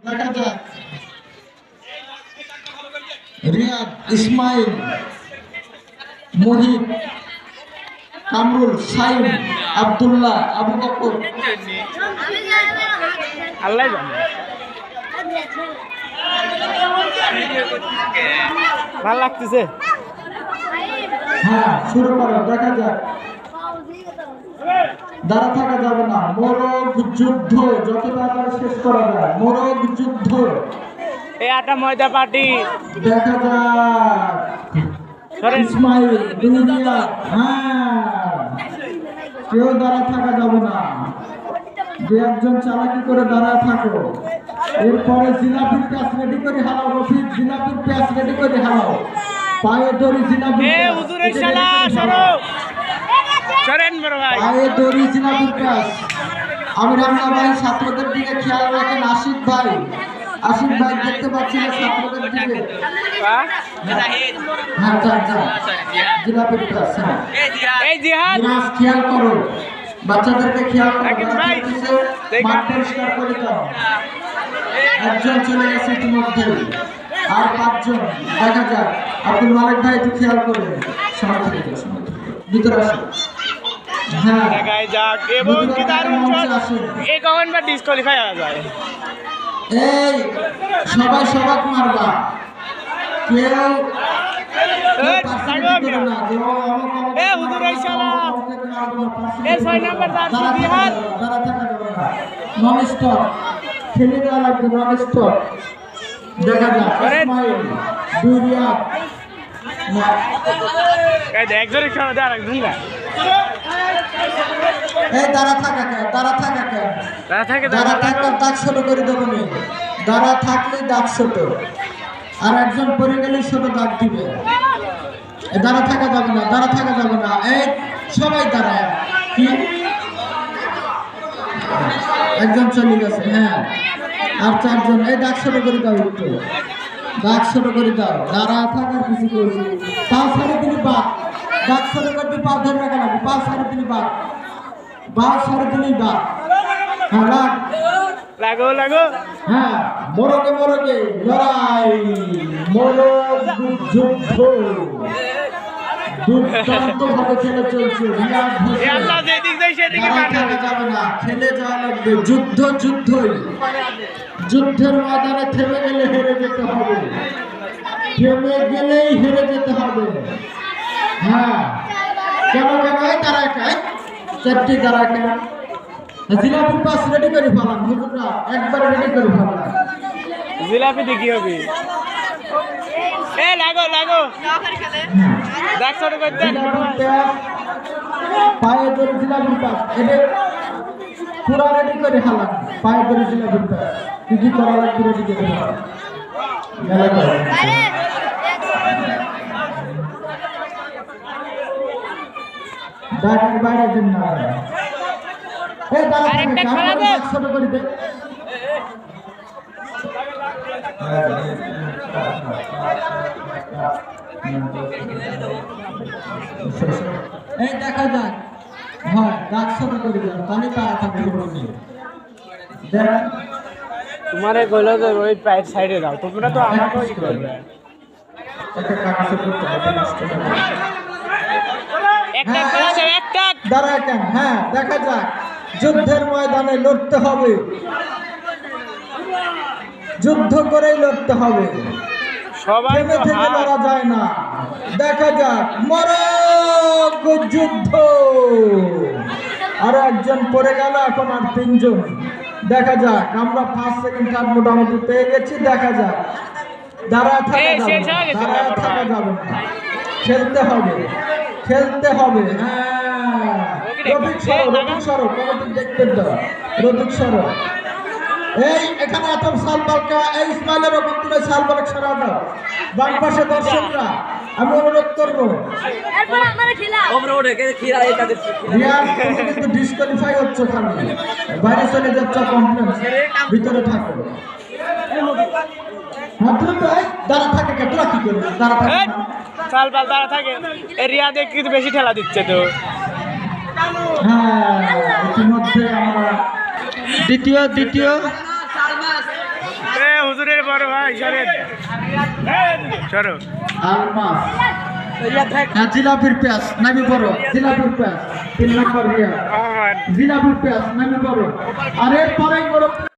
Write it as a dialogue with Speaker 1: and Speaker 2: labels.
Speaker 1: দেখা যাক রিয়াদ, ইসমাইল, মুহিত, কামরুল, সাইম, আব্দুল্লাহ, আবু বকর।
Speaker 2: আল্লাহ জানে। ভাল লাগতেছে।
Speaker 1: হ্যাঁ, শুরু করো। দেখা যাক। দাঁড়া থাকা যাবে না। মোরগ যুদ্ধ যত তাড়াতাড়ি শেষ করা যায়। মোরগ যুদ্ধ।
Speaker 2: এই আটা ময়দা পার্টি।
Speaker 1: দেখা যাক ইসমাইল, দুনিয়া। হ্যাঁ, কেউ দাঁড়া থাকা যাবে না। দু একজন চালাকি করে দাঁড়া থাকো। এরপরে জিলাপির প্যাঁচ রেডি করে হালাও। রফিক, জিলাপির প্যাঁচ রেডি করে হালাও। পায়ে দড়ি জিলাপি।
Speaker 2: হুজুরের শালা সরো। সরেন বড় ভাই।
Speaker 1: পায়ে দড়ি জিলাপির প্যাঁচ। আমি রান্না ভাই ছাত্রদের দিকে খেয়াল রাখেন। আশিক ভাই, আশিক ভাই দেখতে পাচ্ছি না ছাত্রদের দিকে। হ্যাঁ, জিলাপির প্যাঁচ।
Speaker 2: এই জিহাদ
Speaker 1: খেয়াল করো, বাচ্চাদেরকে খেয়াল করো। মাঠ পরিষ্কার করে দাও। একজন চলে গেছে ইতিমধ্যে, আর 5 জন। দেখা যাক। আব্দুল মালিক ভাই একটু খেয়াল করে ভিতরে আসো। হ্যাঁ,
Speaker 2: দেখাই যাক এবং কি দারুণ শট। এই কখন বা ডিসকোয়ালিফাই হয়ে যায়।
Speaker 1: এই সবাই সবাক মারবা। কেউ
Speaker 2: হুজুরের শালা। এই 6 নাম্বার জার্সি জিহাদ।
Speaker 1: দাঁড়া থাকা যাবে না। নন স্টপ খেলে দেওয়া লাগবে। Non stop. দেখা যাক ইসমাইল, দুরিয়াদ।
Speaker 2: এই একজনের সামনে আর একজন না।
Speaker 1: এই দাঁড়া থাকা কে, দাঁড়া থাকা কে, দাঁড়া থাকলে দাগ ছোট করে দেবো নি। দাঁড়া থাকলে দাগ ছোট, আর একজন পড়ে গেলে ছোট দাগ দিবে। দাঁড়া থাকা যাবে না, দাঁড়া থাকা যাবে না। এই সবাই দাঁড়ায়। কি একজন চলে গেছে। হ্যাঁ, আর 4 জন। এই দাগ ছোট করে দাও, একটু দাগ ছোট করে দাও। দাঁড়া থাকার কিছু করছি। পা সাড়ে দিলি বাদ। দাগ ছোট করতে পা ধরে রাখা লাগবে। পা সাড়ে দিলি বাদ। পা সাড়ে দিলি বাদ। হ্যাঁ,
Speaker 2: লাগো লাগো।
Speaker 1: হ্যাঁ, মোরগে মোরগে লড়াই। মোরগ যুদ্ধ দুর্দান্ত ভাবে খেলে চলছে।
Speaker 2: আল্লাহ যেদিক যায় সেদিকে
Speaker 1: যাবে না, খেলে যাওয়া লাগবে। যুদ্ধ যুদ্ধই। যুদ্ধের ময়দানে থেমে গেলে হেরে যেতে হবে। থেমে গেলেই হেরে যেতে হবে। হ্যাঁ, কেন তারা একাই 4টি তারা একা। জিলাপির পাস রেডি করে ফেলাম। হুজুররা একবার রেডি করে ফেলাম।
Speaker 2: জিলাপি দিয়ে কি হবে? এ লাগো লাগো। দেখ ছোট করে দেখ।
Speaker 1: পায়ে ধরে জিলাপির পাস এটা পুরা রেডি করে ফেলাম। পায়ে ধরে জিলাপির পাস কি কি করা লাগবে রেডি করে ফেলাম। ডাকের বাইরে দিন না। এই দাঁড়া ছোট করে দে। এই দেখা যাক। হ্যাঁ, দাগ ছোট করে দাও, তাহলে তারা থাকবে।
Speaker 2: তোমারে কইলো যে ওই রাইট সাইডে দাও। তোমরা তো আমাকেও ই করবে। একটা করা যাবে একটা।
Speaker 1: দাঁড়া কেন? হ্যাঁ, দেখা যাক। যুদ্ধের ময়দানে লড়তে হবে। যুদ্ধ করেই লড়তে হবে।
Speaker 2: সবাই
Speaker 1: থেকে লড়া যায় না। দেখা যাক মোরগ যুদ্ধ। আর একজন পড়ে গেল, এখন আর 3 জন। দেখা যাক। আমরা 1 সেকেন্ড 3 মোটামুটি পেয়ে গেছি। দেখা যাক। দাঁড়া থাকা যাবে না। খেলতে হবে, খেলতে হবে। হ্যাঁ, রফিক সরো, কমিটি দেখতে দাও। রফিক সরো। এই এখানে এত সালবালকা। এই ইসমাইলের ওপর তুমি সালবালক সরা দাও। বাম পাশে দর্শকরা আমি অনুরোধ করবো। কিন্তু ডিসকোয়ালিফাই হচ্ছে, খালি বাইরে চলে যাচ্ছে। কমপ্লেন্স ভিতরে থাকো। দাঁড়া থাকে কে? তোরা কি করবি? দাঁড়া থাকে
Speaker 2: সালবাল দাঁড়া থাকে। রিয়াদে কিন্তু বেশি ঠেলা দিচ্ছে তো।
Speaker 1: হ্যাঁ, ইতিমধ্যে আমরা দ্বিতীয়
Speaker 2: হুজুরের বড় ভাই সরেন সরো
Speaker 1: আলমাস জিলাপির পেঁয়াজ নামি বড় জিলাপির পেঁয়াজ 3 নম্বর জিলাপির পেঁয়াজ নামি বড় আরে পরে বড়